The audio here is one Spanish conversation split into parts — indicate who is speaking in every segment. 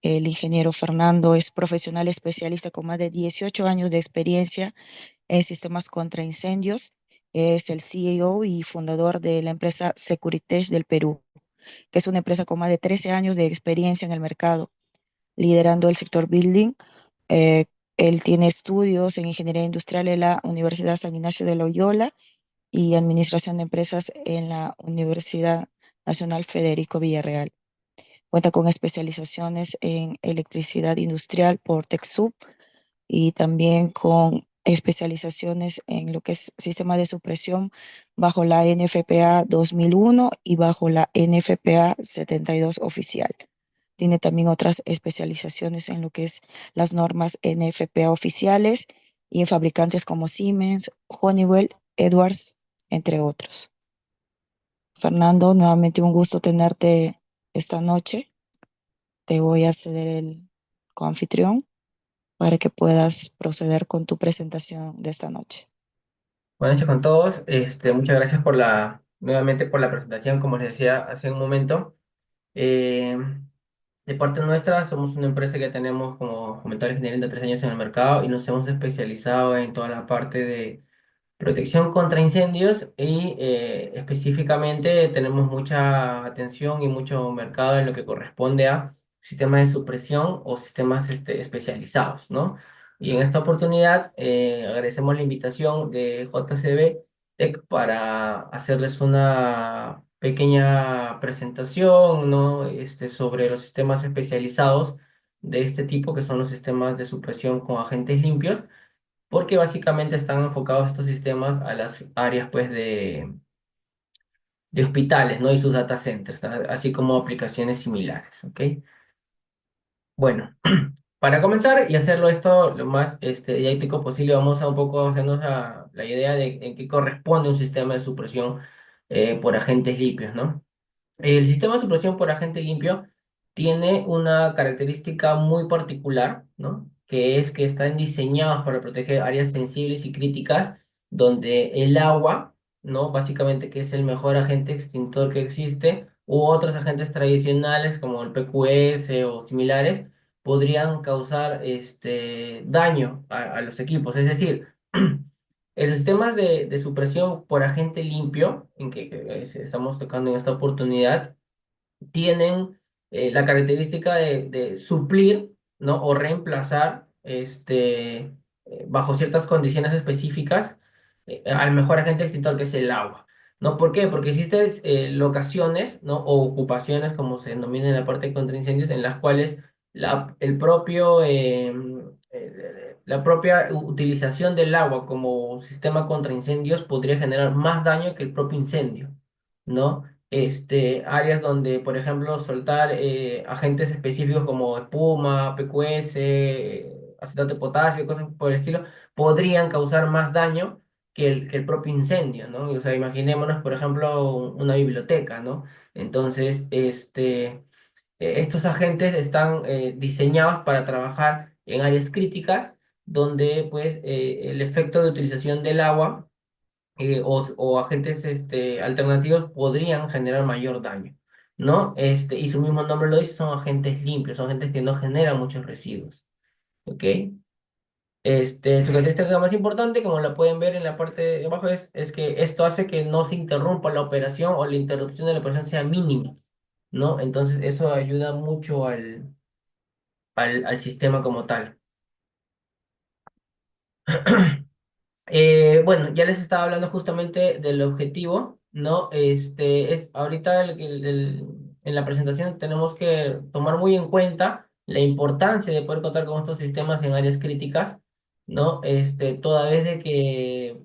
Speaker 1: El ingeniero Fernando es profesional especialista con más de 18 años de experiencia en sistemas contra incendios. Es el CEO y fundador de la empresa Securites del Perú, que es una empresa con más de 13 años de experiencia en el mercado, liderando el sector building. Eh, Él tiene estudios en ingeniería industrial en la Universidad San Ignacio de Loyola y administración de empresas en la Universidad Nacional Federico Villarreal. Cuenta con especializaciones en electricidad industrial por TechSoup y también con especializaciones en lo que es sistema de supresión bajo la NFPA 2001 y bajo la NFPA 72 oficial. Tiene también otras especializaciones en lo que es las normas NFPA oficiales y en fabricantes como Siemens, Honeywell, Edwards, entre otros. Fernando, nuevamente un gusto tenerte esta noche. Te voy a ceder el coanfitrión para que puedas proceder con tu presentación de esta noche.
Speaker 2: Buenas noches con todos. Muchas gracias nuevamente por la presentación, como les decía hace un momento. Eh, de parte nuestra, somos una empresa que tenemos, como comentaba el ingeniero, de 3 años en el mercado y nos hemos especializado en toda la parte de protección contra incendios y específicamente tenemos mucha atención y mucho mercado en lo que corresponde a sistemas de supresión o sistemas especializados, ¿no? Y en esta oportunidad agradecemos la invitación de JCB Tech para hacerles una pequeña presentación, ¿no? Sobre los sistemas especializados de este tipo, que son los sistemas de supresión con agentes limpios porque básicamente están enfocados estos sistemas a las áreas pues de hospitales, ¿no? Y sus data centers, ¿no? Así como aplicaciones similares, ¿ok? Bueno, para comenzar y hacerlo esto lo más didáctico posible, vamos a un poco hacernos la idea de en qué corresponde un sistema de supresión por agentes limpios, ¿no? El sistema de supresión por agente limpio tiene una característica muy particular, ¿no? Que es que están diseñados para proteger áreas sensibles y críticas donde el agua, ¿no? Básicamente que es el mejor agente extintor que existe, u otros agentes tradicionales como el PQS o similares, podrían causar daño a los equipos. Es decir, en los sistemas de supresión por agente limpio, que estamos tocando en esta oportunidad, tienen la característica de suplir, ¿no? O reemplazar, bajo ciertas condiciones específicas, al mejor agente extintor que es el agua, ¿no? ¿Por qué? Porque existen locaciones, ¿no? O ocupaciones, como se denomina en la parte de contra incendios, en las cuales la propia utilización del agua como sistema contra incendios podría generar más daño que el propio incendio, ¿no? Áreas donde, por ejemplo, soltar agentes específicos como espuma, PQS, acetato de potasio, cosas por el estilo, podrían causar más daño que el propio incendio, ¿no? O sea, imaginémonos, por ejemplo, una biblioteca, ¿no? Entonces, estos agentes están diseñados para trabajar en áreas críticas donde, pues, el efecto de utilización del agua o agentes alternativos podrían generar mayor daño, ¿no? Y su mismo nombre lo dice, son agentes limpios, son agentes que no generan muchos residuos, ¿ok? Su característica más importante, como la pueden ver en la parte de abajo, es que esto hace que no se interrumpa la operación o la interrupción de la operación sea mínima, ¿no? Entonces eso ayuda mucho al sistema como tal. Bueno, ya les estaba hablando justamente del objetivo, ¿no? Es ahorita en la presentación tenemos que tomar muy en cuenta la importancia de poder contar con estos sistemas en áreas críticas, ¿no? Toda vez de que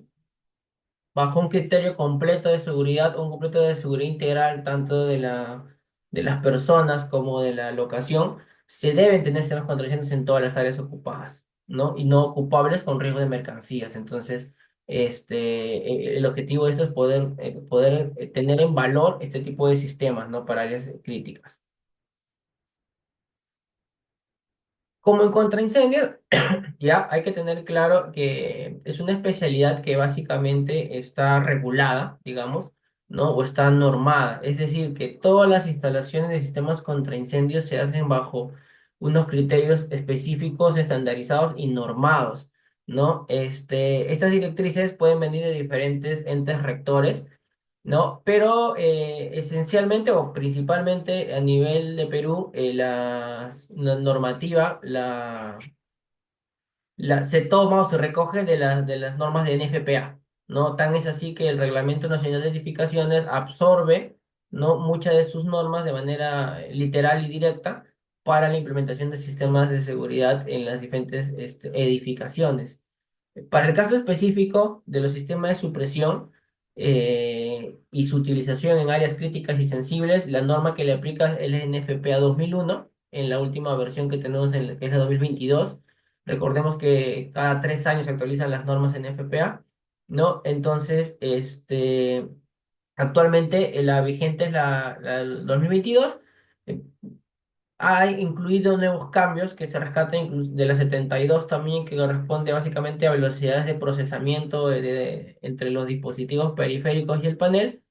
Speaker 2: bajo un criterio completo de seguridad, un completo de seguridad integral, tanto de las personas como de la locación, se deben tener sistemas contradicentes en todas las áreas ocupadas, ¿no? Y no ocupables con riesgo de mercancías. Entonces, el objetivo de esto es poder tener en valor este tipo de sistemas, ¿no? Para áreas críticas. Como en contraincendios, ya hay que tener claro que es una especialidad que básicamente está regulada, digamos, ¿no? O está normada. Es decir, que todas las instalaciones de sistemas contra incendios se hacen bajo unos criterios específicos, estandarizados y normados, ¿no? Estas directrices pueden venir de diferentes entes rectores, ¿no? Pero esencialmente o principalmente a nivel de Perú, la normativa se toma o se recoge de las normas de NFPA, ¿no? Tan es así que el Reglamento Nacional de Edificaciones absorbe, ¿no? Muchas de sus normas de manera literal y directa para la implementación de sistemas de seguridad en las diferentes edificaciones. Para el caso específico de los sistemas de supresión y su utilización en áreas críticas y sensibles, la norma que le aplica es el NFPA 2001, en la última versión que tenemos, que es la 2022. Recordemos que cada 3 años se actualizan las normas NFPA, ¿no? Entonces, actualmente la vigente es la 2022. Ha incluido nuevos cambios que se rescatan de la 72 también, que corresponde básicamente a velocidades de procesamiento entre los dispositivos periféricos y el panel,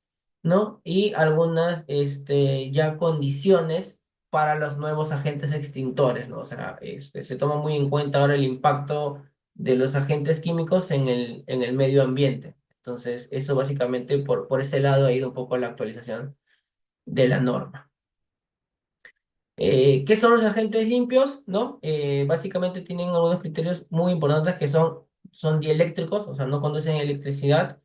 Speaker 2: ¿no? Y algunas ya condiciones para los nuevos agentes extintores, ¿no? O sea, se toma muy en cuenta ahora el impacto de los agentes químicos en el medio ambiente. Entonces, eso básicamente por ese lado ha ido un poco la actualización de la norma. ¿Qué son los agentes limpios? ¿No? Básicamente tienen algunos criterios muy importantes que son dieléctricos, o sea, no conducen electricidad.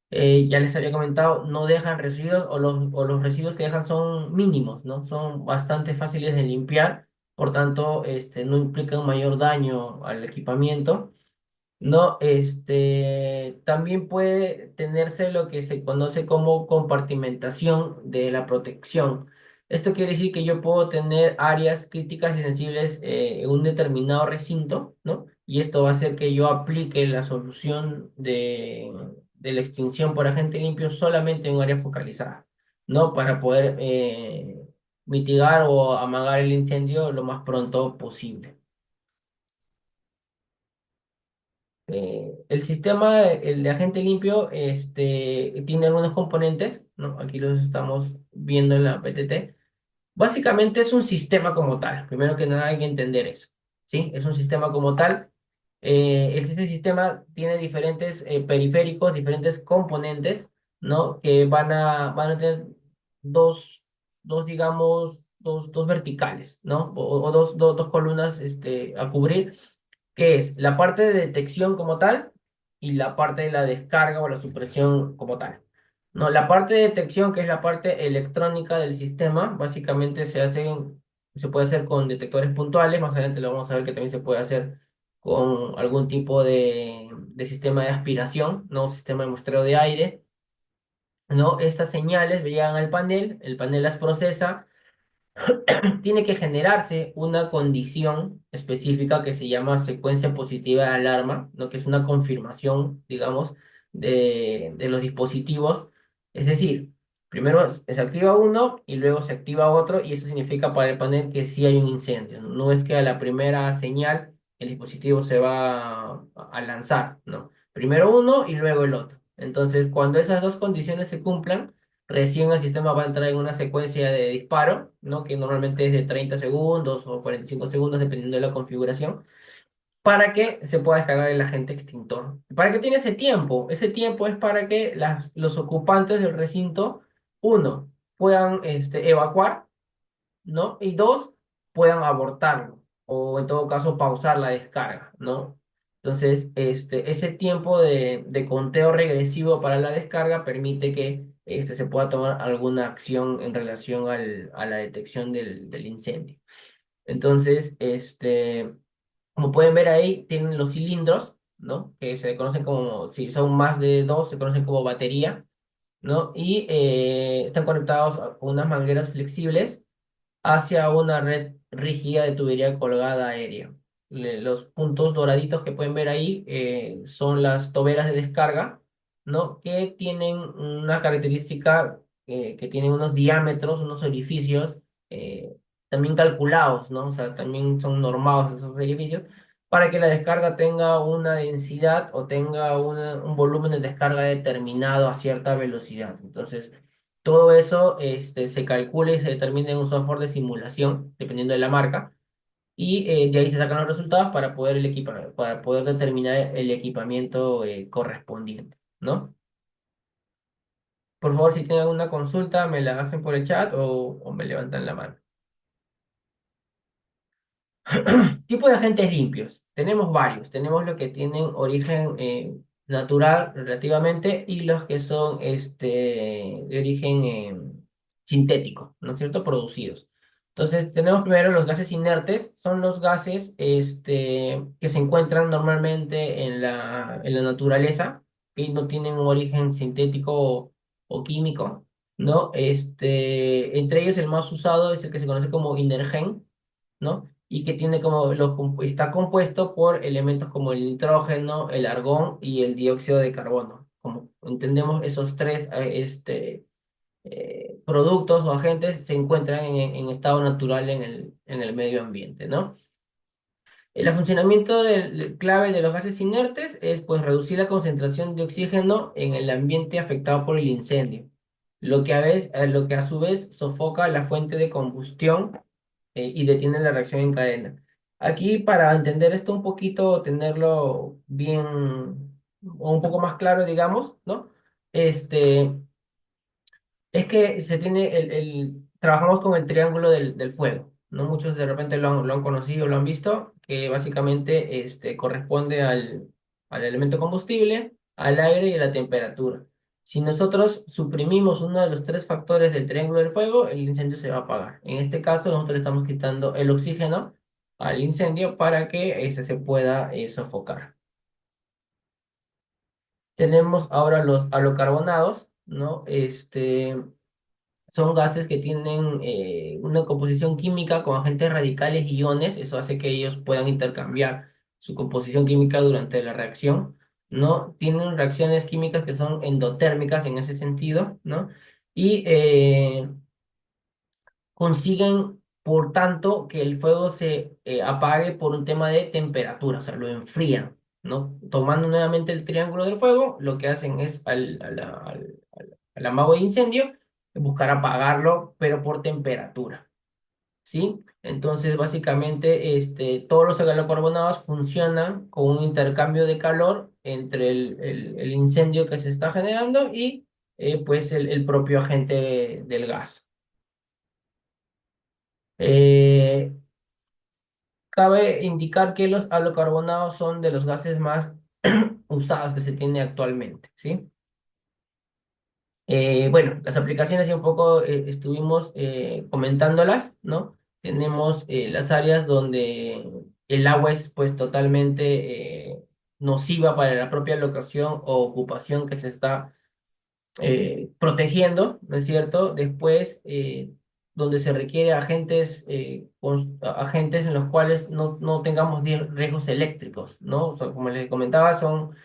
Speaker 2: Ya les había comentado, no dejan residuos o los residuos que dejan son mínimos, ¿no? Son bastante fáciles de limpiar, por tanto, no implican mayor daño al equipamiento. No, también puede tenerse lo que se conoce como compartimentación de la protección. Esto quiere decir que yo puedo tener áreas críticas y sensibles en un determinado recinto, ¿no? Y esto va a hacer que yo aplique la solución de la extinción por agente limpio solamente en un área focalizada, ¿no? Para poder mitigar o amagar el incendio lo más pronto posible. El sistema, el de agente limpio, tiene algunos componentes, ¿no? Aquí los estamos viendo en la PTT. Básicamente es un sistema como tal. Primero que nada hay que entender eso, ¿sí? Es un sistema como tal. Ese sistema tiene diferentes periféricos, diferentes componentes, ¿no? Que van a tener dos, dos verticales, ¿no? O dos columnas a cubrir, que es la parte de detección como tal y la parte de la descarga o la supresión como tal. No, la parte de detección, que es la parte electrónica del sistema, básicamente se puede hacer con detectores puntuales. Más adelante lo vamos a ver que también se puede hacer con algún tipo de sistema de aspiración, ¿no? Sistema de muestreo de aire, ¿no? Estas señales llegan al panel, el panel las procesa. Tiene que generarse una condición específica que se llama secuencia positiva de alarma, ¿no? Que es una confirmación, digamos, de los dispositivos. Es decir, primero se activa uno y luego se activa otro, y eso significa para el panel que sí hay un incendio. No es que a la primera señal el dispositivo se va a lanzar, ¿no? Primero uno y luego el otro. Entonces, cuando esas dos condiciones se cumplan, recién el sistema va a entrar en una secuencia de disparo, ¿no? Que normalmente es de 30 segundos o 45 segundos, dependiendo de la configuración, para que se pueda descargar el agente extintor. ¿Para qué tiene ese tiempo? Ese tiempo es para que los ocupantes del recinto, uno, puedan evacuar, ¿no? Y dos, puedan abortarlo o en todo caso pausar la descarga, ¿no? Entonces, ese tiempo de conteo regresivo para la descarga permite que se pueda tomar alguna acción en relación a la detección del incendio. Entonces, como pueden ver ahí, tienen los cilindros, ¿no? Que se conocen como, si son más de dos, se conocen como batería, ¿no? Y están conectados con unas mangueras flexibles hacia una red rígida de tubería colgada aérea. Los puntos doraditos que pueden ver ahí son las toberas de descarga, ¿no? Que tienen una característica, que tienen unos diámetros, unos orificios eh, también calculados, ¿no? O sea, también son normados esos orificios para que la descarga tenga una densidad o tenga un volumen de descarga determinado a cierta velocidad. Entonces, todo eso se calcula y se determina en un software de simulación, dependiendo de la marca, y de ahí se sacan los resultados para poder, para poder determinar el equipamiento correspondiente, ¿no? Por favor, si tienen alguna consulta, me la hacen por el chat o me levantan la mano. Tipo de agentes limpios. Tenemos varios. Tenemos los que tienen origen natural relativamente y los que son de origen sintético, ¿no es cierto? Producidos. Entonces, tenemos primero los gases inertes. Son los gases que se encuentran normalmente en la naturaleza, que no tienen un origen sintético o químico, ¿no? Entre ellos el más usado es el que se conoce como inergen, ¿no? Y que tiene como está compuesto por elementos como el nitrógeno, el argón y el dióxido de carbono. Como entendemos, esos tres productos o agentes se encuentran en estado natural en el medio ambiente, ¿no? El funcionamiento clave de los gases inertes es pues reducir la concentración de oxígeno en el ambiente afectado por el incendio, lo que a su vez sofoca la fuente de combustión y detiene la reacción en cadena. Aquí para entender esto un poquito, tenerlo bien o un poco más claro, digamos, ¿no? Este, es que se tiene trabajamos con el triángulo del fuego, ¿no? Muchos de repente lo han conocido, lo han visto, que básicamente corresponde al elemento combustible, al aire y a la temperatura. Si nosotros suprimimos uno de los tres factores del triángulo del fuego, el incendio se va a apagar. En este caso, nosotros le estamos quitando el oxígeno al incendio para que se pueda sofocar. Tenemos ahora los halocarbonados, ¿no? Son gases que tienen una composición química con agentes radicales y iones, eso hace que ellos puedan intercambiar su composición química durante la reacción, ¿no? Tienen reacciones químicas que son endotérmicas en ese sentido, ¿no? Y consiguen, por tanto, que el fuego se apague por un tema de temperatura, o sea, lo enfrían, ¿no? Tomando nuevamente el triángulo del fuego, lo que hacen es al amago de incendio, buscar apagarlo, pero por temperatura, ¿sí? Entonces, básicamente, todos los halocarbonados funcionan con un intercambio de calor entre el incendio que se está generando y, pues, el propio agente del gas. Eh, Cabe indicar que los halocarbonados son de los gases más usados que se tiene actualmente, ¿sí? Bueno, las aplicaciones ya un poco estuvimos comentándolas, ¿no? Tenemos las áreas donde el agua es pues totalmente nociva para la propia locación o ocupación que se está protegiendo, ¿no es cierto? Después, donde se requiere agentes, agentes en los cuales no tengamos riesgos eléctricos, ¿no? O sea, como les comentaba, son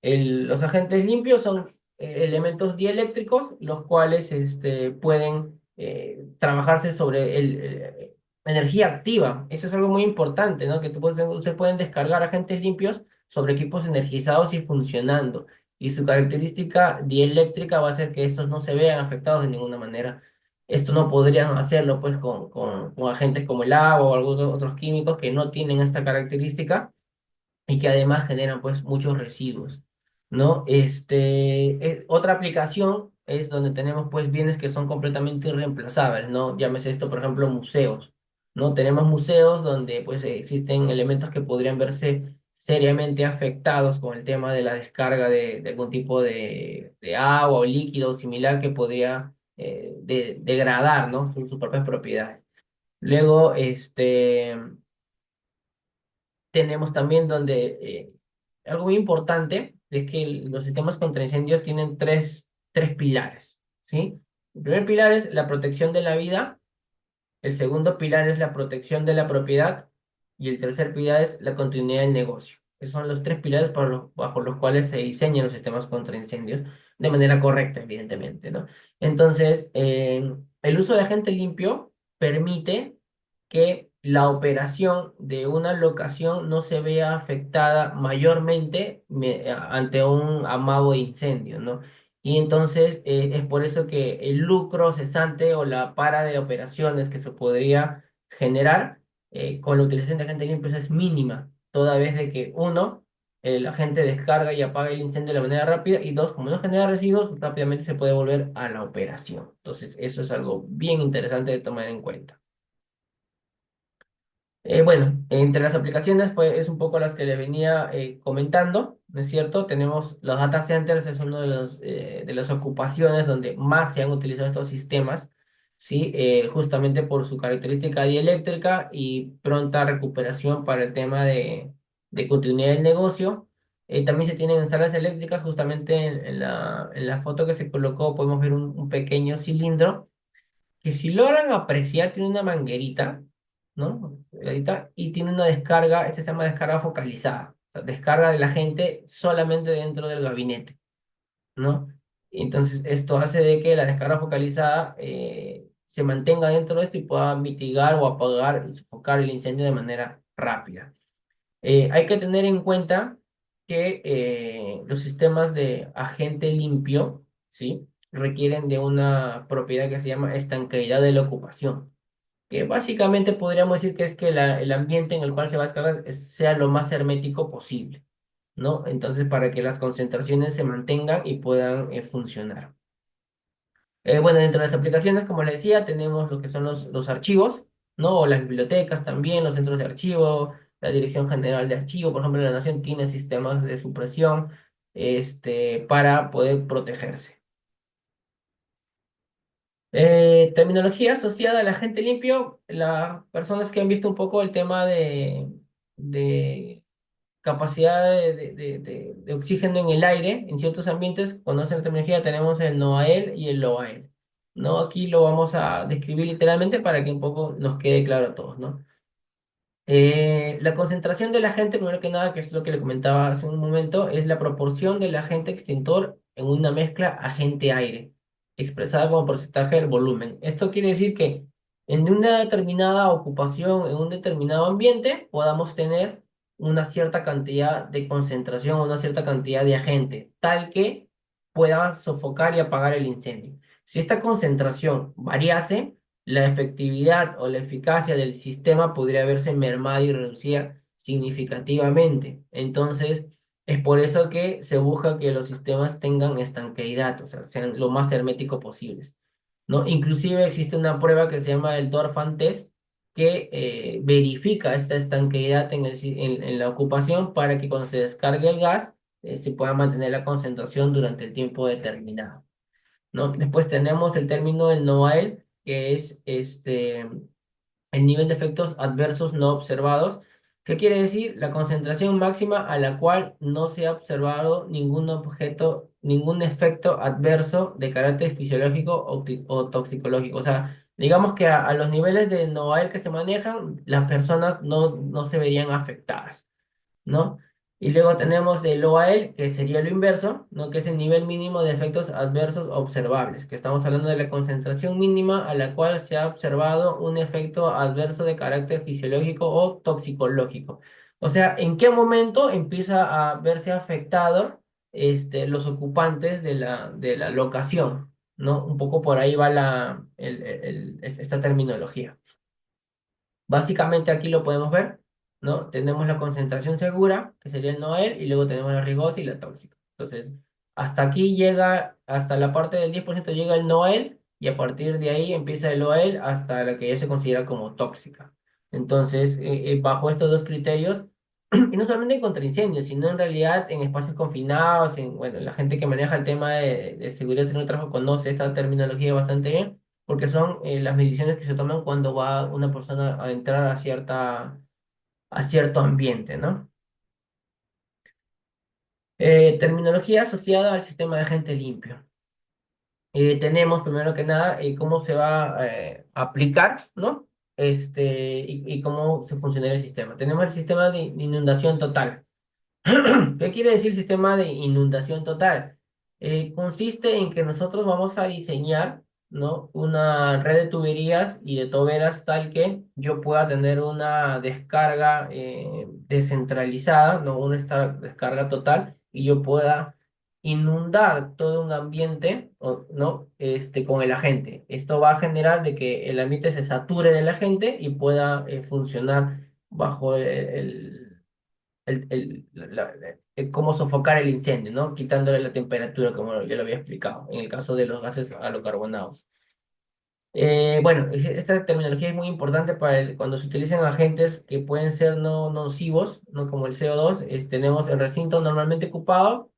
Speaker 2: los agentes limpios son elementos dieléctricos, los cuales pueden trabajarse sobre energía activa. Eso es algo muy importante, ¿no? Que ustedes pueden descargar agentes limpios sobre equipos energizados y funcionando. Y su característica dieléctrica va a hacer que estos no se vean afectados de ninguna manera. Esto no podrían hacerlo pues con agentes como el agua o algunos otros químicos que no tienen esta característica y que además generan pues muchos residuos, ¿no? Otra aplicación es donde tenemos pues bienes que son completamente irreemplazables, ¿no? Llámese esto, por ejemplo, museos, ¿no? Tenemos museos donde pues existen elementos que podrían verse seriamente afectados con el tema de la descarga de algún tipo de agua o líquido similar que podría degradar, ¿no? Sus propias propiedades. Luego, tenemos también donde algo muy importante es que los sistemas contra incendios tienen tres pilares, ¿sí? El primer pilar es la protección de la vida, el segundo pilar es la protección de la propiedad y el tercer pilar es la continuidad del negocio. Esos son los tres pilares bajo los cuales se diseñan los sistemas contra incendios de manera correcta, evidentemente, ¿no? Entonces, el uso de agente limpio permite que la operación de una locación no se vea afectada mayormente ante un amago de incendio, ¿no? Y entonces es por eso que el lucro cesante o la para de operaciones que se podría generar con la utilización de agentes limpios es mínima, toda vez de que uno, el agente descarga y apaga el incendio de la manera rápida, y dos, como no genera residuos, rápidamente se puede volver a la operación. Entonces, eso es algo bien interesante de tomar en cuenta. Bueno, entre las aplicaciones es un poco las que les venía comentando, ¿no es cierto? Tenemos los data centers, es uno de las ocupaciones donde más se han utilizado estos sistemas, ¿sí? Justamente por su característica dieléctrica y pronta recuperación para el tema de continuidad del negocio. También se tienen salas eléctricas, justamente en la foto que se colocó podemos ver un pequeño cilindro que si logran apreciar tiene una manguerita, ¿no? Delgadita, y tiene una descarga, esta se llama descarga focalizada, o sea, descarga de la gente solamente dentro del gabinete, ¿no? Entonces esto hace de que la descarga focalizada se mantenga dentro de esto y pueda mitigar o apagar y sofocar el incendio de manera rápida. Hay que tener en cuenta que los sistemas de agente limpio, ¿sí? Requieren de una propiedad que se llama estanqueidad de la ocupación, que básicamente podríamos decir que es que el ambiente en el cual se va a descargar sea lo más hermético posible, ¿no? Entonces, para que las concentraciones se mantengan y puedan funcionar. Bueno, dentro de las aplicaciones, como les decía, tenemos lo que son los archivos, ¿no? O las bibliotecas también, los centros de archivo, la Dirección General de Archivo, por ejemplo, la Nación tiene sistemas de supresión, para poder protegerse. Terminología asociada al agente limpio, las personas que han visto un poco el tema de capacidad de oxígeno en el aire, en ciertos ambientes, conocen la terminología, tenemos el NOAEL y el LOAEL, ¿no? Aquí lo vamos a describir literalmente para que un poco nos quede claro a todos, ¿no? La concentración del agente, primero que nada, que es lo que le comentaba hace un momento, es la proporción del agente extintor en una mezcla agente-aire, expresada como porcentaje del volumen. Esto quiere decir que en una determinada ocupación, en un determinado ambiente, podamos tener una cierta cantidad de concentración, una cierta cantidad de agente, tal que pueda sofocar y apagar el incendio. Si esta concentración variase, la efectividad o la eficacia del sistema podría verse mermada y reducida significativamente. Entonces, es por eso que se busca que los sistemas tengan estanqueidad, o sea, sean lo más hermético posibles, ¿no? Inclusive existe una prueba que se llama el Dorfan Test que verifica esta estanqueidad en la ocupación para que cuando se descargue el gas se pueda mantener la concentración durante el tiempo determinado, ¿no? Después tenemos el término del NOAEL, que es el nivel de efectos adversos no observados. ¿Qué quiere decir? La concentración máxima a la cual no se ha observado ningún efecto adverso de carácter fisiológico o toxicológico. O sea, digamos que a los niveles de NOAEL que se manejan, las personas no se verían afectadas, ¿no? Y luego tenemos el OAL, que sería lo inverso, ¿no? Que es el nivel mínimo de efectos adversos observables, que estamos hablando de la concentración mínima a la cual se ha observado un efecto adverso de carácter fisiológico o toxicológico. O sea, ¿en qué momento empieza a verse afectado los ocupantes de la locación? ¿No? Un poco por ahí va esta terminología. Básicamente aquí lo podemos ver, ¿no? Tenemos la concentración segura, que sería el NOEL, y luego tenemos la riesgosa y la tóxica. Entonces, hasta aquí llega, hasta la parte del 10% llega el NOEL, y a partir de ahí empieza el OEL hasta la que ya se considera como tóxica. Entonces, bajo estos dos criterios, y no solamente en contra incendios, sino en realidad en espacios confinados, bueno, la gente que maneja el tema de seguridad en el trabajo conoce esta terminología bastante bien porque son las mediciones que se toman cuando va una persona a entrar a cierto ambiente, ¿no? Terminología asociada al sistema de agente limpio. Tenemos primero que nada cómo se va a aplicar, ¿no? Y cómo se funciona el sistema. Tenemos el sistema de inundación total. ¿Qué quiere decir sistema de inundación total? Consiste en que nosotros vamos a diseñar, ¿no? Una red de tuberías y de toberas tal que yo pueda tener una descarga descentralizada, ¿no? Descarga total y yo pueda inundar todo un ambiente, ¿no? Con el agente. Esto va a generar de que el ambiente se sature del agente y pueda funcionar bajo cómo sofocar el incendio, ¿no? Quitándole la temperatura, como yo lo había explicado, en el caso de los gases halocarbonados. Bueno, esta terminología es muy importante para cuando se utilizan agentes que pueden ser no nocivos, ¿no? Como el CO2. Tenemos el recinto normalmente ocupado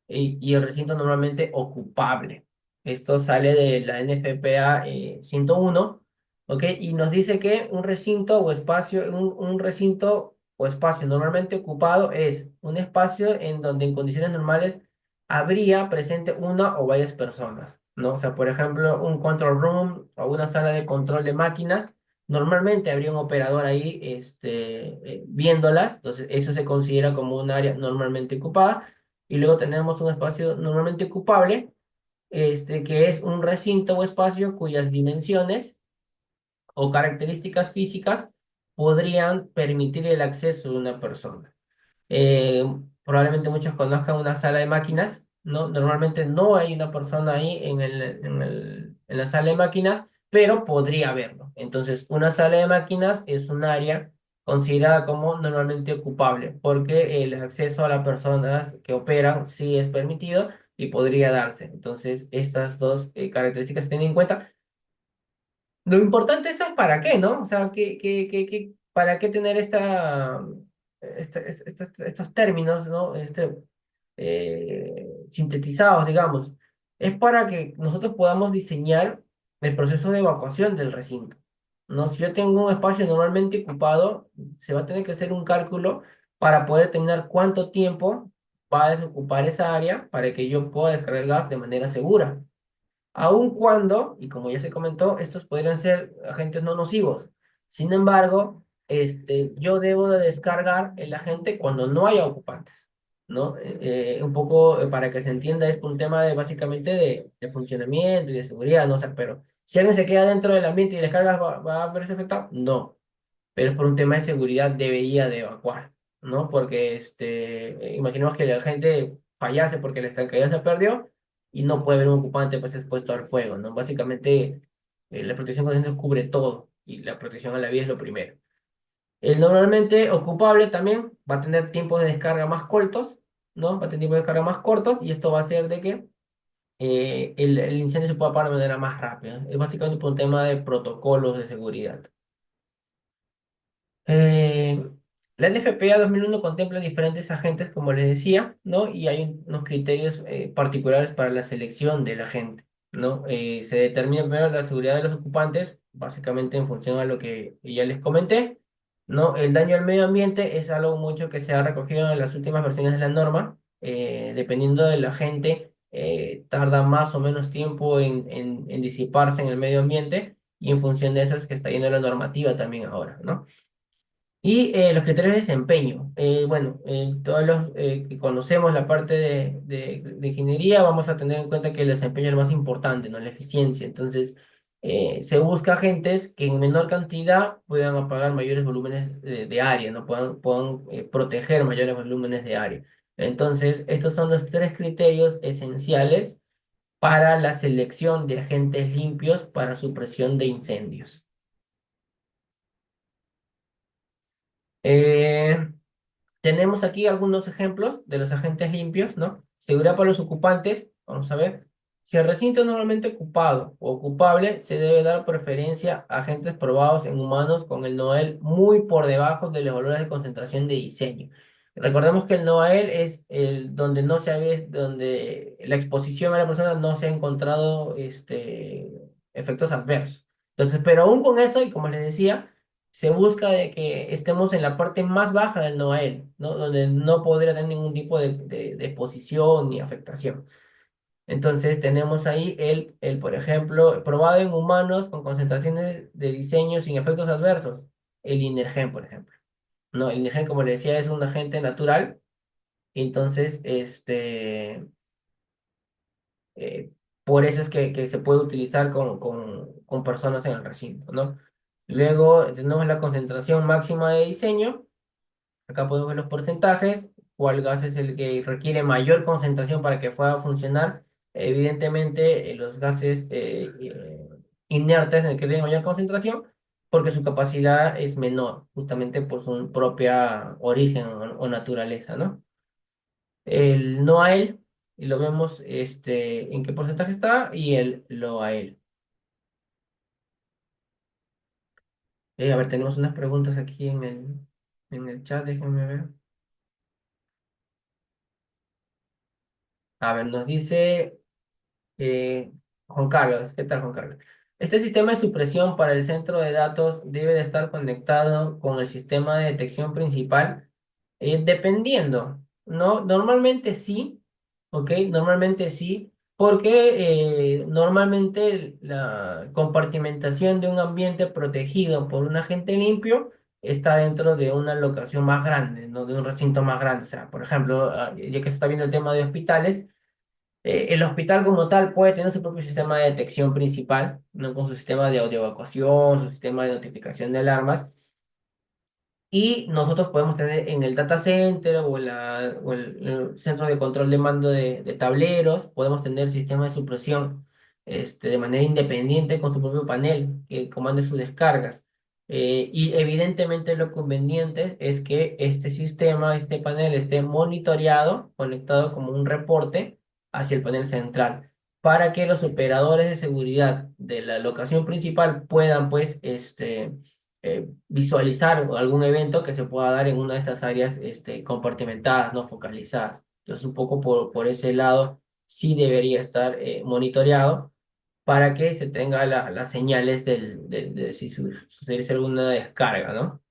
Speaker 2: y el recinto normalmente ocupable. Esto sale de la NFPA 101, ¿ok? Y nos dice que un recinto o espacio, un recinto o espacio normalmente ocupado es un espacio en donde en condiciones normales habría presente una o varias personas, ¿no? O sea, por ejemplo, un control room o una sala de control de máquinas. Normalmente habría un operador ahí viéndolas, entonces eso se considera como un área normalmente ocupada. Y luego tenemos un espacio normalmente ocupable, que es un recinto o espacio cuyas dimensiones o características físicas podrían permitir el acceso de una persona. Eh, Probablemente muchos conozcan una sala de máquinas, ¿no? Normalmente no hay una persona ahí en la sala de máquinas, pero podría haberlo. Entonces, una sala de máquinas es un área considerada como normalmente ocupable, porque el acceso a las personas que operan sí es permitido y podría darse. Entonces, estas dos características se tienen en cuenta. Lo importante esto es para qué, ¿no? O sea, ¿para qué tener estos términos, ¿no? Sintetizados, digamos? Es para que nosotros podamos diseñar el proceso de evacuación del recinto, ¿no? Si yo tengo un espacio normalmente ocupado, se va a tener que hacer un cálculo para poder determinar cuánto tiempo va a desocupar esa área para que yo pueda descargar el gas de manera segura. Aun cuando, y como ya se comentó, estos podrían ser agentes no nocivos. Sin embargo, yo debo de descargar el agente cuando no haya ocupantes, ¿no? Un poco para que se entienda, es un tema de básicamente de funcionamiento y de seguridad, ¿no? O sea, pero si alguien se queda dentro del ambiente y descarga, ¿va a verse afectado? No, pero es por un tema de seguridad debería de evacuar, ¿no? Porque imaginemos que la gente fallase porque la estanqueidad se perdió y no puede haber un ocupante pues expuesto al fuego, ¿no? Básicamente la protección con incendios cubre todo y la protección a la vida es lo primero. El normalmente ocupable también va a tener tiempos de descarga más cortos, ¿no? Va a tener tiempos de descarga más cortos y esto va a hacer de que el incendio se pueda apagar de manera más rápida. Es básicamente por un tema de protocolos de seguridad. Eh, la NFPA 2001 contempla diferentes agentes, como les decía, ¿no? Y hay unos criterios particulares para la selección del agente, ¿no? Se determina primero la seguridad de los ocupantes, básicamente en función a lo que ya les comenté, ¿no? El daño al medio ambiente es algo mucho que se ha recogido en las últimas versiones de la norma. Dependiendo del agente, tarda más o menos tiempo en disiparse en el medio ambiente y en función de eso es que está yendo la normativa también ahora, ¿no? Y los criterios de desempeño. Bueno, todos los que conocemos la parte de ingeniería, vamos a tener en cuenta que el desempeño es lo más importante, ¿no? La eficiencia. Entonces, se busca agentes que en menor cantidad puedan apagar mayores volúmenes de área, ¿no? Puedan proteger mayores volúmenes de área. Entonces, estos son los tres criterios esenciales para la selección de agentes limpios para supresión de incendios. Eh, Tenemos aquí algunos ejemplos de los agentes limpios, ¿no? Seguridad para los ocupantes, vamos a ver. Si el recinto es normalmente ocupado o ocupable, se debe dar preferencia a agentes probados en humanos con el NOEL muy por debajo de los valores de concentración de diseño. Recordemos que el NOAEL es el donde no se había, donde la exposición a la persona no se ha encontrado efectos adversos. Entonces, pero aún con eso, y como les decía, se busca de que estemos en la parte más baja del NOAEL, ¿no? Donde no podría tener ningún tipo de exposición ni afectación. Entonces tenemos ahí por ejemplo, probado en humanos con concentraciones de diseño sin efectos adversos, el Inergen, por ejemplo. No, el Inergen, como les decía, es un agente natural, entonces, eh, por eso es que se puede utilizar con personas en el recinto, ¿no? Luego tenemos la concentración máxima de diseño. Acá podemos ver los porcentajes. cuál gas es el que requiere mayor concentración para que pueda funcionar. Evidentemente, los gases inertes en el que tienen mayor concentración, porque su capacidad es menor, justamente por su propia origen o naturaleza, ¿no? El no a él, y lo vemos en qué porcentaje está, y el lo a él. A ver, tenemos unas preguntas aquí en el chat, déjenme ver. A ver, nos dice Juan Carlos, ¿qué tal, Juan Carlos? Este sistema de supresión para el centro de datos debe de estar conectado con el sistema de detección principal, dependiendo, ¿no? Normalmente sí, ¿ok? Normalmente sí, porque normalmente la compartimentación de un ambiente protegido por un agente limpio está dentro de una locación más grande, ¿no? De un recinto más grande. O sea, por ejemplo, ya que se está viendo el tema de hospitales, el hospital como tal puede tener su propio sistema de detección principal, ¿no? Con su sistema de audio evacuación, su sistema de notificación de alarmas. Y nosotros podemos tener en el data center o el centro de control de mando de tableros, podemos tener sistemas de supresión de manera independiente con su propio panel que comande sus descargas. Y evidentemente lo conveniente es que este sistema, este panel esté monitoreado, conectado como un reporte hacia el panel central, para que los operadores de seguridad de la locación principal puedan, pues, visualizar algún evento que se pueda dar en una de estas áreas compartimentadas, no focalizadas. Entonces, un poco por ese lado, sí debería estar monitoreado para que se tenga las señales de si sucediese alguna descarga, ¿no?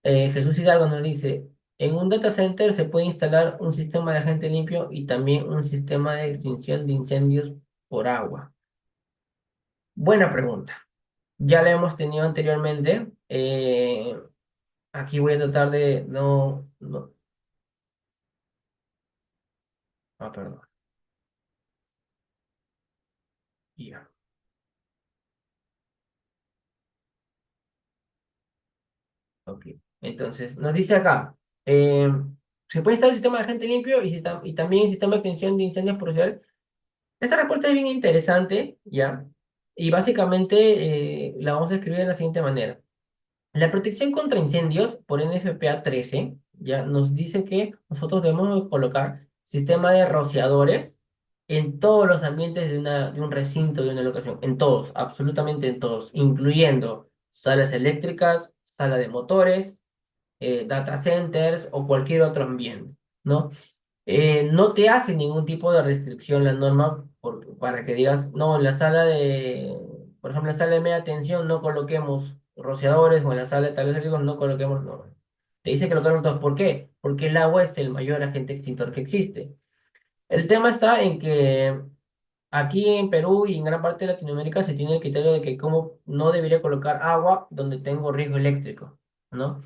Speaker 2: Jesús Hidalgo nos dice, en un data center se puede instalar un sistema de agente limpio y también un sistema de extinción de incendios por agua. Buena pregunta. Ya la hemos tenido anteriormente. Aquí voy a tratar de no. Ah, perdón. Ya. Ok. Entonces, nos dice acá, eh, ¿se puede instalar el sistema de agente limpio y también el sistema de extinción de incendios por? Esta respuesta es bien interesante, ¿ya? Y básicamente la vamos a escribir de la siguiente manera. La protección contra incendios por NFPA 13 ya nos dice que nosotros debemos colocar sistema de rociadores en todos los ambientes de un recinto, de una locación, en todos, absolutamente en todos, incluyendo salas eléctricas, sala de motores, data centers o cualquier otro ambiente, ¿no? No te hace ningún tipo de restricción la norma para que digas, no, en la sala por ejemplo, en la sala de media tensión no coloquemos rociadores o en la sala de talleres eléctricos no coloquemos, no. Te dice que lo coloquemos todos. ¿Por qué? Porque el agua es el mayor agente extintor que existe. El tema está en que aquí en Perú y en gran parte de Latinoamérica se tiene el criterio de que como no debería colocar agua donde tengo riesgo eléctrico, ¿no?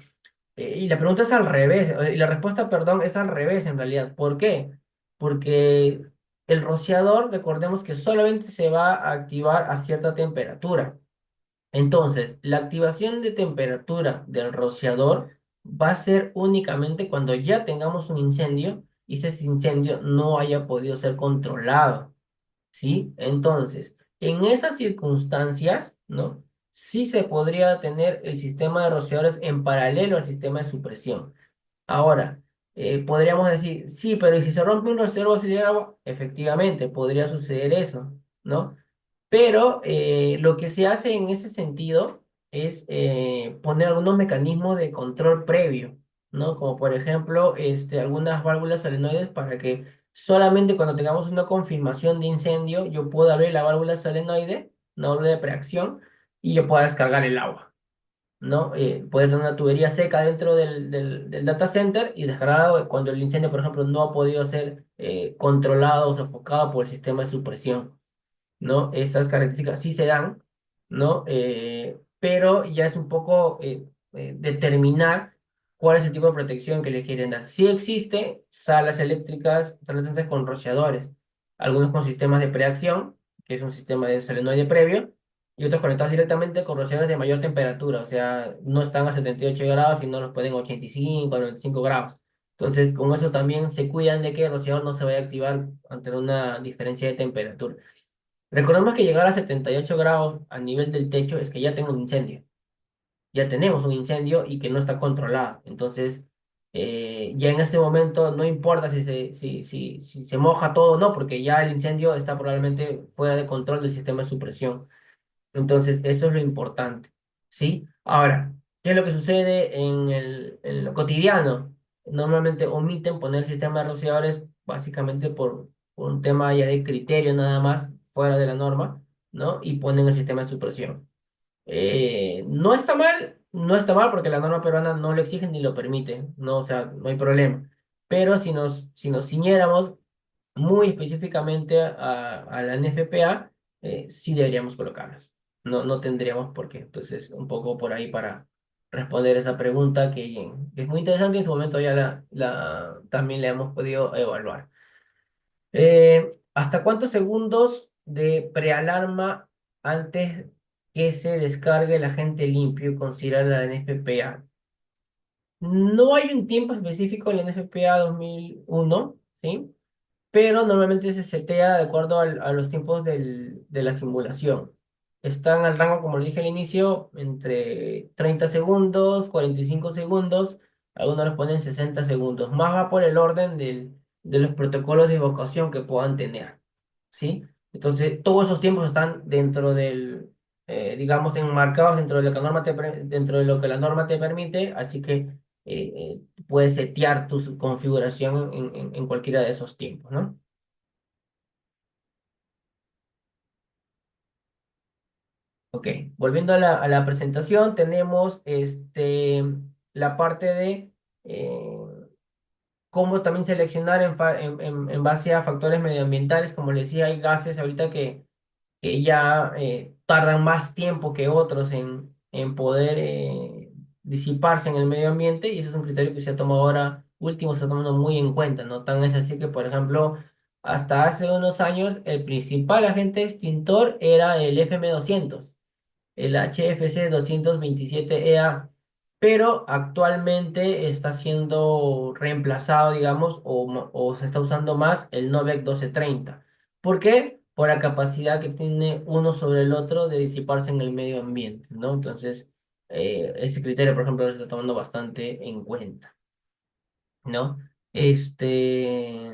Speaker 2: Y la pregunta es al revés, y la respuesta, perdón, es al revés en realidad. ¿Por qué? Porque el rociador, recordemos que solamente se va a activar a cierta temperatura. Entonces, la activación de temperatura del rociador va a ser únicamente cuando ya tengamos un incendio y ese incendio no haya podido ser controlado. ¿Sí? Entonces, en esas circunstancias, ¿no? Sí se podría tener el sistema de rociadores en paralelo al sistema de supresión. Ahora, podríamos decir, sí, pero ¿y si se rompe un rociador va a salir agua? Efectivamente, podría suceder eso, ¿no? Pero lo que se hace en ese sentido es poner algunos mecanismos de control previo, ¿no? Como por ejemplo, algunas válvulas solenoides para que solamente cuando tengamos una confirmación de incendio, yo pueda abrir la válvula solenoide, una válvula de preacción, y yo pueda descargar el agua, ¿no? Poder tener una tubería seca dentro del data center y descargar agua cuando el incendio, por ejemplo, no ha podido ser controlado o sofocado por el sistema de supresión. ¿No? Estas características sí se dan, ¿no? Pero ya es un poco determinar cuál es el tipo de protección que le quieren dar. Sí existe salas eléctricas, salas eléctricas con rociadores, algunos con sistemas de preacción, que es un sistema de solenoide previo, y otros conectados directamente con rociadores de mayor temperatura, o sea, no están a 78 grados, sino los pueden 85, 95 grados. Entonces, con eso también se cuidan de que el rociador no se vaya a activar ante una diferencia de temperatura. Recordemos que llegar a 78 grados a nivel del techo es que ya tengo un incendio. Ya tenemos un incendio y que no está controlado. Entonces, ya en ese momento no importa si se moja todo o no, porque ya el incendio está probablemente fuera de control del sistema de supresión. Entonces, eso es lo importante, ¿sí? Ahora, ¿qué es lo que sucede en lo cotidiano? Normalmente omiten poner el sistema de rociadores básicamente por un tema ya de criterio nada más, fuera de la norma, ¿no? Y ponen el sistema de supresión. No está mal, no está mal porque la norma peruana no lo exige ni lo permite, no, o sea, no hay problema. Pero si nos ciñéramos muy específicamente a la NFPA, sí deberíamos colocarlas. No, no tendríamos por qué. Entonces, un poco por ahí para responder esa pregunta que es muy interesante y en su momento ya también la hemos podido evaluar. ¿Hasta cuántos segundos de prealarma antes que se descargue el agente limpio considera la NFPA? No hay un tiempo específico en la NFPA 2001, ¿sí? Pero normalmente se setea de acuerdo a los tiempos de la simulación. Están al rango, como lo dije al inicio, entre 30 segundos, 45 segundos, algunos los ponen 60 segundos. Más va por el orden de los protocolos de evacuación que puedan tener, ¿sí? Entonces, todos esos tiempos están digamos, enmarcados dentro de lo que dentro de lo que la norma te permite, así que puedes setear tu configuración en cualquiera de esos tiempos, ¿no? Ok, volviendo a la presentación, tenemos la parte de eh, cómo también seleccionar en base a factores medioambientales. Como les decía, hay gases ahorita que ya tardan más tiempo que otros en poder disiparse en el medio ambiente y ese es un criterio que se ha tomado ahora último, se está tomando muy en cuenta, ¿no? Tan es así que, por ejemplo, hasta hace unos años el principal agente extintor era el FM200, el HFC 227EA, pero actualmente está siendo reemplazado, digamos, o se está usando más el Novec 1230. ¿Por qué? Por la capacidad que tiene uno sobre el otro de disiparse en el medio ambiente, ¿no? Entonces, ese criterio, por ejemplo, se está tomando bastante en cuenta, ¿no? Este,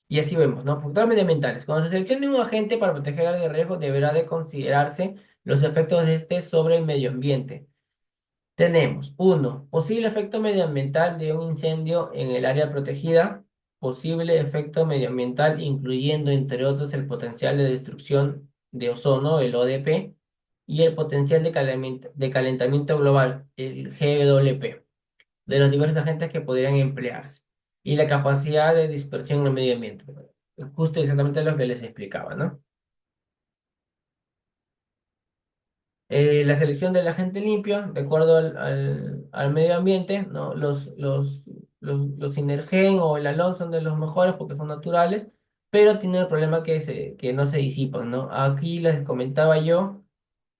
Speaker 2: y así vemos, ¿no? Factores medioambientales. Cuando se seleccione un agente para proteger al de riesgo, deberá de considerarse los efectos de este sobre el medio ambiente. Tenemos, uno, posible efecto medioambiental de un incendio en el área protegida, posible efecto medioambiental incluyendo, entre otros, el potencial de destrucción de ozono, el ODP, y el potencial de calentamiento global, el GWP, de los diversos agentes que podrían emplearse, y la capacidad de dispersión en el medio ambiente. Justo exactamente lo que les explicaba, ¿no? La selección del agente limpio, de acuerdo al medio ambiente, ¿no? Los Synergen o el Alon son de los mejores porque son naturales, pero tienen el problema que no se disipan, ¿no? Aquí les comentaba yo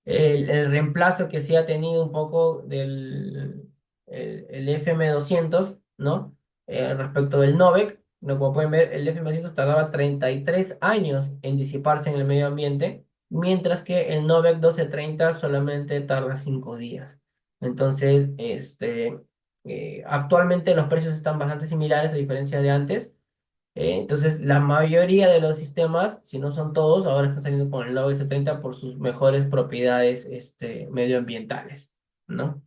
Speaker 2: el reemplazo que sí ha tenido un poco el FM200, ¿no? Respecto del Novec, ¿no? Como pueden ver, el FM200 tardaba 33 años en disiparse en el medio ambiente, mientras que el Novec 1230 solamente tarda 5 días. Entonces, actualmente los precios están bastante similares a diferencia de antes. Entonces, la mayoría de los sistemas, si no son todos, ahora están saliendo con el Log S30 por sus mejores propiedades medioambientales, ¿no?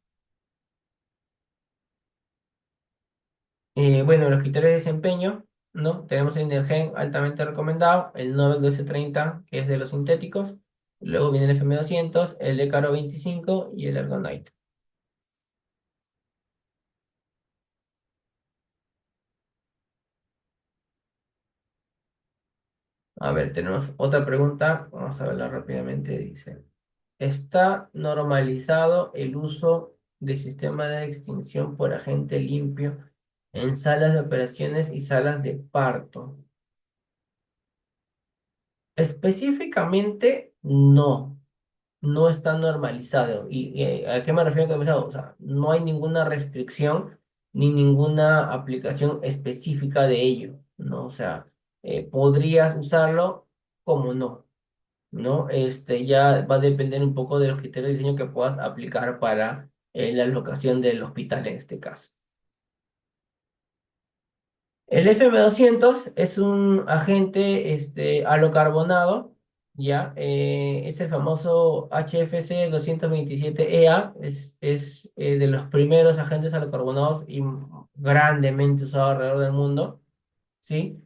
Speaker 2: Bueno, los criterios de desempeño, ¿no? Tenemos el Energen altamente recomendado, el Novec S30, que es de los sintéticos, luego viene el FM200, el Ecaro 25 y el Ergonite. A ver, tenemos otra pregunta, vamos a verla rápidamente, dice. Está normalizado el uso de sistema de extinción por agente limpio en salas de operaciones y salas de parto. Específicamente, no, no está normalizado. ¿Y a qué me refiero con normalizado? O sea, no hay ninguna restricción ni ninguna aplicación específica de ello, ¿no? O sea, podrías usarlo como no, ¿no? Ya va a depender un poco de los criterios de diseño que puedas aplicar para la locación del hospital en este caso. El FM200 es un agente halocarbonado, ¿ya? Es el famoso HFC 227EA, es de los primeros agentes halocarbonados y grandemente usado alrededor del mundo, ¿sí?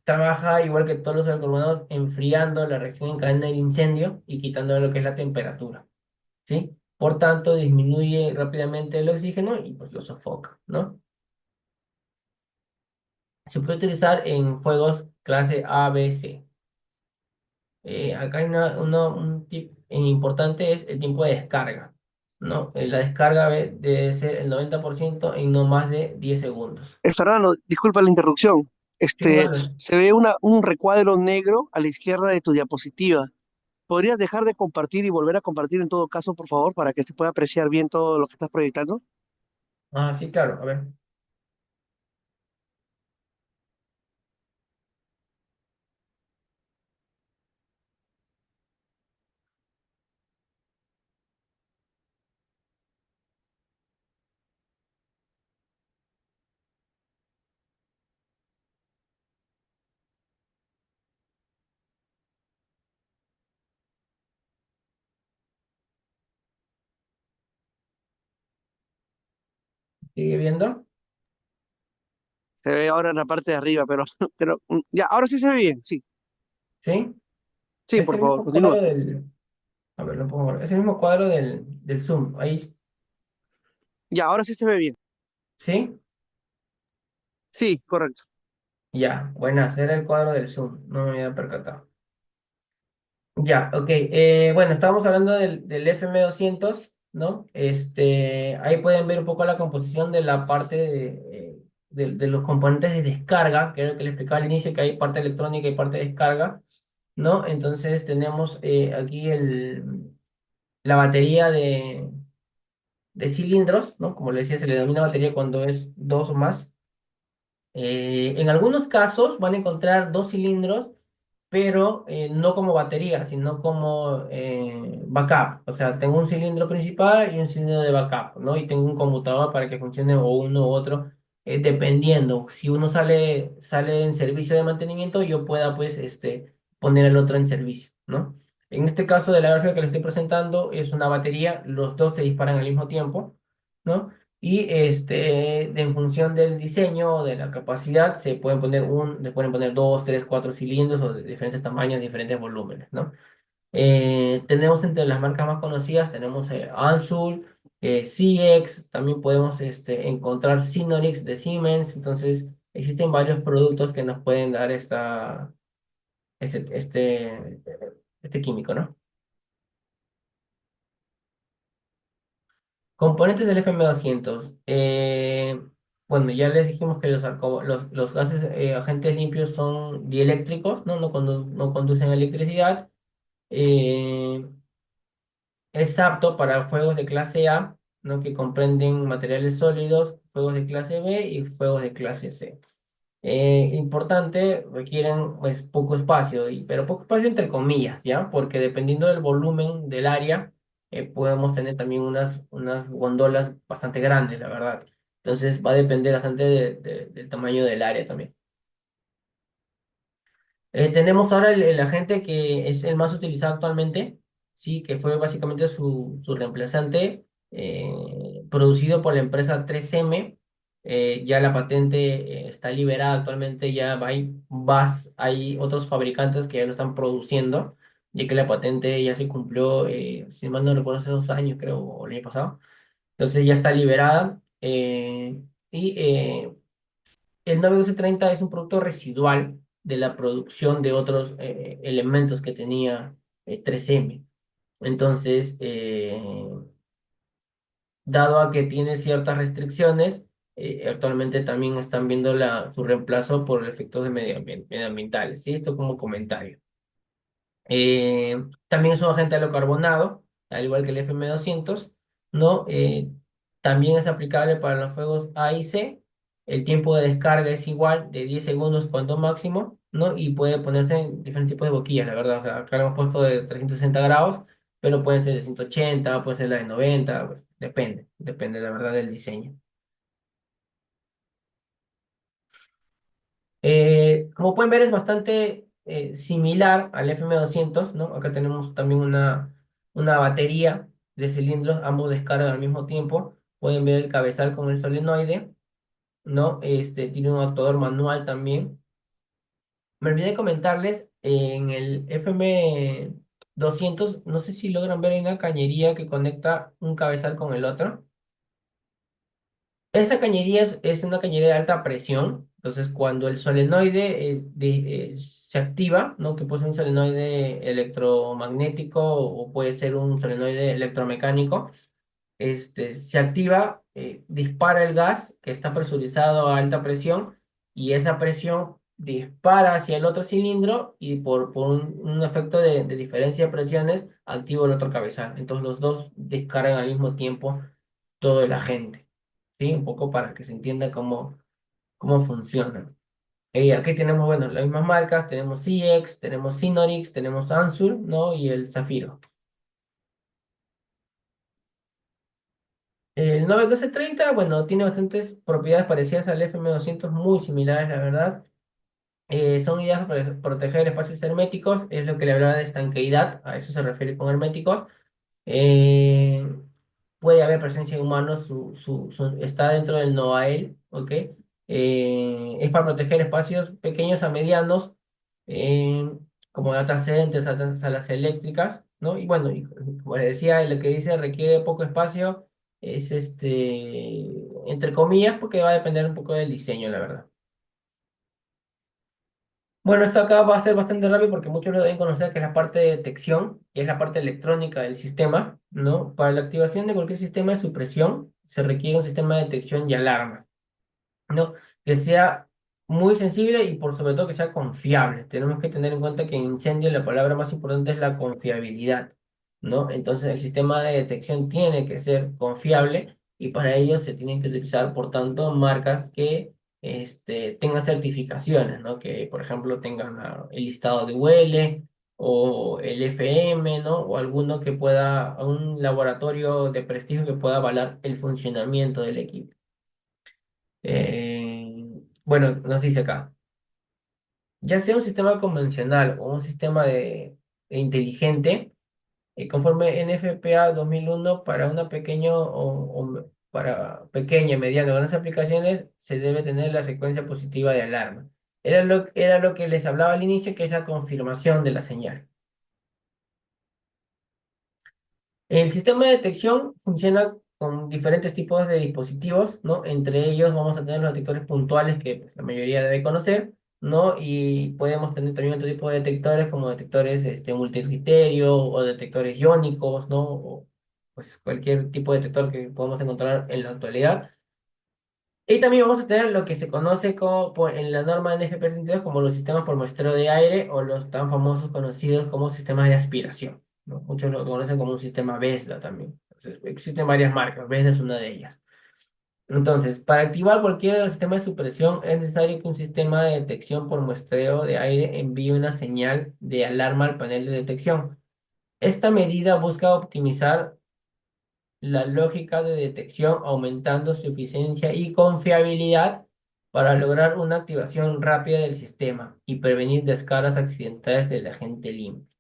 Speaker 2: Trabaja igual que todos los halocarbonados enfriando la reacción en cadena del incendio y quitando lo que es la temperatura, ¿sí? Por tanto, disminuye rápidamente el oxígeno y pues lo sofoca, ¿no? Se puede utilizar en fuegos clase A, B, C. Acá hay un tip importante, es el tiempo de descarga, ¿no? La descarga debe ser el 90% en no más de 10 segundos.
Speaker 3: Fernando, disculpa la interrupción.
Speaker 2: Sí, vale.
Speaker 3: Se ve un recuadro negro a la izquierda de tu diapositiva. ¿Podrías dejar de compartir y volver a compartir en todo caso, por favor, para que se pueda apreciar bien todo lo que estás proyectando?
Speaker 2: Ah, sí, claro. A ver. ¿Sigue viendo?
Speaker 3: Se ve ahora en la parte de arriba, pero, ya, ahora sí se ve bien, sí.
Speaker 2: ¿Sí?
Speaker 3: Sí,
Speaker 2: Es
Speaker 3: por
Speaker 2: el
Speaker 3: favor,
Speaker 2: mismo cuadro
Speaker 3: continúa.
Speaker 2: del... A ver, lo pongo ahora. Es el mismo cuadro del Zoom. Ahí.
Speaker 3: Ya, ahora sí se ve bien.
Speaker 2: ¿Sí?
Speaker 3: Sí, correcto.
Speaker 2: Ya. Buenas. Era el cuadro del Zoom. No me había percatado. Ya, ok. Bueno, estábamos hablando del FM200, ¿no? Ahí pueden ver un poco la composición de la parte de los componentes de descarga, que era lo que les explicaba al inicio, que hay parte electrónica y parte de descarga, ¿no? Entonces tenemos aquí la batería de cilindros, ¿no? Como le decía, se le denomina batería cuando es dos o más. En algunos casos van a encontrar dos cilindros pero no como batería, sino como backup. O sea, tengo un cilindro principal y un cilindro de backup, ¿no? Y tengo un conmutador para que funcione o uno u otro, dependiendo. Si uno sale en servicio de mantenimiento, yo pueda, pues, poner el otro en servicio, ¿no? En este caso de la gráfica que les estoy presentando, es una batería, los dos se disparan al mismo tiempo, ¿no? Y en función del diseño o de la capacidad, se pueden poner dos, tres, cuatro cilindros o de diferentes tamaños, diferentes volúmenes, ¿no? Tenemos entre las marcas más conocidas, tenemos Ansul, CX, también podemos encontrar Synonix de Siemens, entonces existen varios productos que nos pueden dar este, este, este químico, ¿no? Componentes del FM200. Bueno, ya les dijimos que los gases agentes limpios son dieléctricos, ¿no? No conducen electricidad. Eh, es apto para fuegos de clase A, ¿no? Que comprenden materiales sólidos, fuegos de clase B y fuegos de clase C. Importante, requieren pues poco espacio, pero poco espacio entre comillas, ¿ya? Porque dependiendo del volumen del área, podemos tener también unas gondolas bastante grandes, la verdad. Entonces va a depender bastante del tamaño del área también. Tenemos ahora el agente que es el más utilizado actualmente, sí, que fue básicamente su reemplazante, producido por la empresa 3M. Ya la patente está liberada actualmente, ya hay otros fabricantes que ya lo están produciendo, ya que la patente ya se cumplió, si mal no recuerdo, hace 2 años, creo, o el año pasado. Entonces ya está liberada. Y el 9230 es un producto residual de la producción de otros elementos que tenía 3M. Entonces, dado a que tiene ciertas restricciones, actualmente también están viendo su reemplazo por efectos de medioambientales. ¿Sí? Esto como comentario. También es un agente halocarbonado, al igual que el FM200, ¿no? También es aplicable para los fuegos A y C. El tiempo de descarga es igual, de 10 segundos cuando máximo, ¿no? Y puede ponerse en diferentes tipos de boquillas, la verdad. O sea, acá lo hemos puesto de 360 grados, pero pueden ser de 180, puede ser la de 90, pues, depende, la verdad, del diseño. Como pueden ver, es bastante similar al FM200, ¿no? Acá tenemos también una batería de cilindros, ambos descargan al mismo tiempo. Pueden ver el cabezal con el solenoide, ¿no? Tiene un actuador manual también. Me olvidé comentarles, en el FM200, no sé si logran ver, hay una cañería que conecta un cabezal con el otro. Esa cañería es una cañería de alta presión, entonces cuando el solenoide se activa, ¿no? Que puede ser un solenoide electromagnético o puede ser un solenoide electromecánico, se activa, dispara el gas que está presurizado a alta presión y esa presión dispara hacia el otro cilindro y por un efecto de diferencia de presiones activa el otro cabezal. Entonces los dos descargan al mismo tiempo todo el agente. ¿Sí? Un poco para que se entienda cómo funcionan. Aquí tenemos, bueno, las mismas marcas, tenemos CX, tenemos Synorix, tenemos Ansur, ¿no? Y el Zafiro. El 9230, bueno, tiene bastantes propiedades parecidas al FM200, muy similares, la verdad. Son ideas para proteger espacios herméticos, es lo que le hablaba de estanqueidad, a eso se refiere con herméticos. Eh, Puede haber presencia de humanos, está dentro del NOAEL, ¿ok? Es para proteger espacios pequeños a medianos, eh, como data centers, salas eléctricas, ¿no? Y bueno, y como les decía, lo que dice requiere poco espacio, es entre comillas, porque va a depender un poco del diseño, la verdad. Bueno, esto acá va a ser bastante rápido porque muchos lo deben conocer, que es la parte de detección, que es la parte electrónica del sistema, ¿no? Para la activación de cualquier sistema de supresión se requiere un sistema de detección y alarma, ¿no? Que sea muy sensible y por sobre todo que sea confiable. Tenemos que tener en cuenta que en incendio la palabra más importante es la confiabilidad, ¿no? Entonces el sistema de detección tiene que ser confiable y para ello se tienen que utilizar, por tanto, marcas que tengan certificaciones, ¿no? Que, por ejemplo, tengan el listado de UL o el FM, ¿no? O alguno que pueda, un laboratorio de prestigio que pueda avalar el funcionamiento del equipo. Bueno, nos dice acá, ya sea un sistema convencional o un sistema de inteligente, conforme NFPA 2001 para una para pequeña, mediana o grandes aplicaciones, se debe tener la secuencia positiva de alarma. Era lo que les hablaba al inicio, que es la confirmación de la señal. El sistema de detección funciona con diferentes tipos de dispositivos, ¿no? Entre ellos vamos a tener los detectores puntuales que pues, la mayoría debe conocer, ¿no? Y podemos tener también otro tipo de detectores como detectores multicriterio o detectores iónicos, ¿no? O pues cualquier tipo de detector que podemos encontrar en la actualidad. Y también vamos a tener lo que se conoce en la norma NFP32 como los sistemas por muestreo de aire o los tan famosos conocidos como sistemas de aspiración, ¿no? Muchos lo conocen como un sistema VESDA también. Entonces, existen varias marcas, VESDA es una de ellas. Entonces, para activar cualquiera de los sistemas de supresión es necesario que un sistema de detección por muestreo de aire envíe una señal de alarma al panel de detección. Esta medida busca optimizar la lógica de detección aumentando su eficiencia y confiabilidad para lograr una activación rápida del sistema y prevenir descargas accidentales del agente limpio.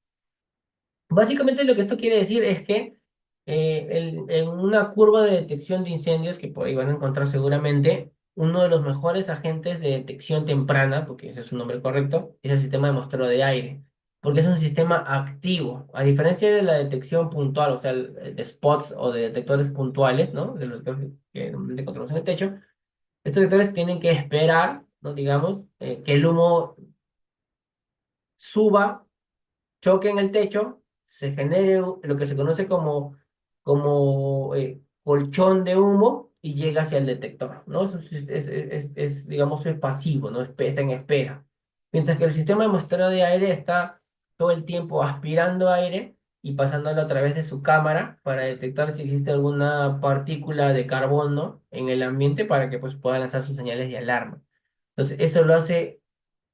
Speaker 2: Básicamente lo que esto quiere decir es que en una curva de detección de incendios, que por ahí van a encontrar seguramente, uno de los mejores agentes de detección temprana, porque ese es su nombre correcto, es el sistema de muestreo de aire, porque es un sistema activo, a diferencia de la detección puntual, o sea, de spots o de detectores puntuales, ¿no? De los que normalmente encontramos en el techo, estos detectores tienen que esperar, ¿no? Digamos, que el humo suba, choque en el techo, se genere lo que se conoce como colchón de humo y llega hacia el detector, ¿no? Eso digamos, es pasivo, ¿no? Está en espera. Mientras que el sistema de muestreo de aire está todo el tiempo aspirando aire y pasándolo a través de su cámara para detectar si existe alguna partícula de carbono en el ambiente para que pues pueda lanzar sus señales de alarma. Entonces, eso lo hace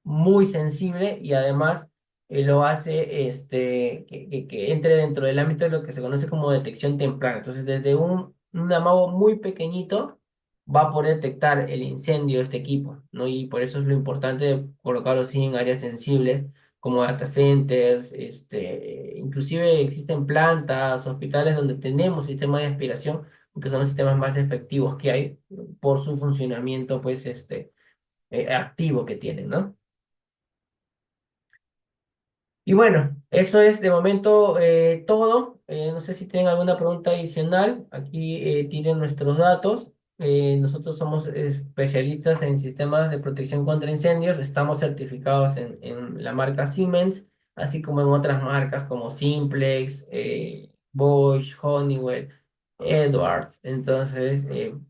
Speaker 2: muy sensible y además lo hace que entre dentro del ámbito de lo que se conoce como detección temprana. Entonces, desde un amago muy pequeñito va a poder detectar el incendio de este equipo, ¿no? Y por eso es lo importante de colocarlo así en áreas sensibles como data centers, inclusive existen plantas, hospitales donde tenemos sistemas de aspiración, que son los sistemas más efectivos que hay por su funcionamiento, pues, activo que tienen, ¿no? Y bueno, eso es de momento todo. No sé si tienen alguna pregunta adicional. Aquí tienen nuestros datos. Nosotros somos especialistas en sistemas de protección contra incendios. Estamos certificados en la marca Siemens, así como en otras marcas como Simplex, Bosch, Honeywell, Edwards. Entonces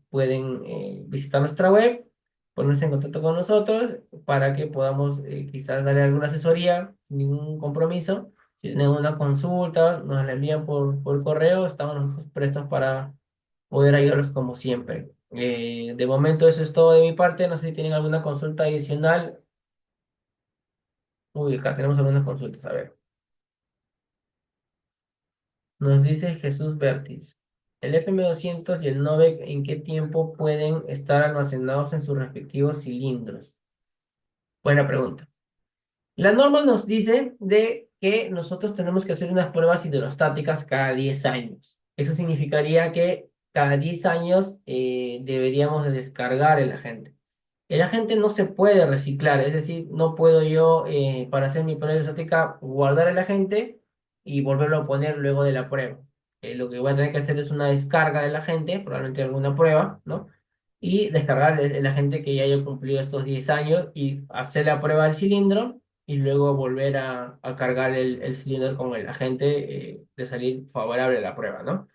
Speaker 2: pueden visitar nuestra web, ponerse en contacto con nosotros para que podamos quizás darle alguna asesoría, sin ningún compromiso. Si tienen una consulta, nos la envían por correo, estamos nosotros prestos para poder ayudarlos como siempre. De momento eso es todo de mi parte, no sé si tienen alguna consulta adicional. Uy, acá tenemos algunas consultas, a ver. Nos dice Jesús Bertis. ¿El FM200 y el NOVEC en qué tiempo pueden estar almacenados en sus respectivos cilindros? Buena pregunta. La norma nos dice de que nosotros tenemos que hacer unas pruebas hidrostáticas cada 10 años. Eso significaría que cada 10 años deberíamos de descargar el agente. El agente no se puede reciclar, es decir, no puedo yo para hacer mi prueba hidrostática guardar el agente y volverlo a poner luego de la prueba. Lo que voy a tener que hacer es una descarga del agente, probablemente alguna prueba, ¿no? Y descargar el agente que ya haya cumplido estos 10 años y hacer la prueba del cilindro y luego volver a cargar el cilindro con el agente de salir favorable a la prueba, ¿no?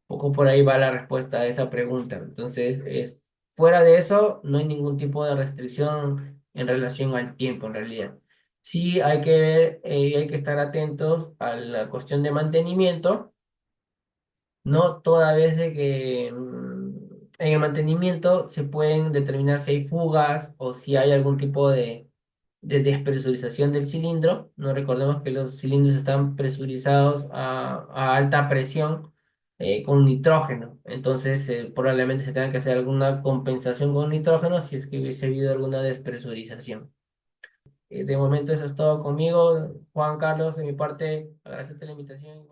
Speaker 2: Poco por ahí va la respuesta a esa pregunta. Entonces, fuera de eso, no hay ningún tipo de restricción en relación al tiempo, en realidad. Sí hay que ver, hay que estar atentos a la cuestión de mantenimiento, no toda vez de que en el mantenimiento se pueden determinar si hay fugas o si hay algún tipo de despresurización del cilindro. No recordemos que los cilindros están presurizados a alta presión con nitrógeno. Entonces, probablemente se tenga que hacer alguna compensación con nitrógeno si es que hubiese habido alguna despresurización. De momento eso es todo conmigo. Juan Carlos, de mi parte, agradecerte la invitación.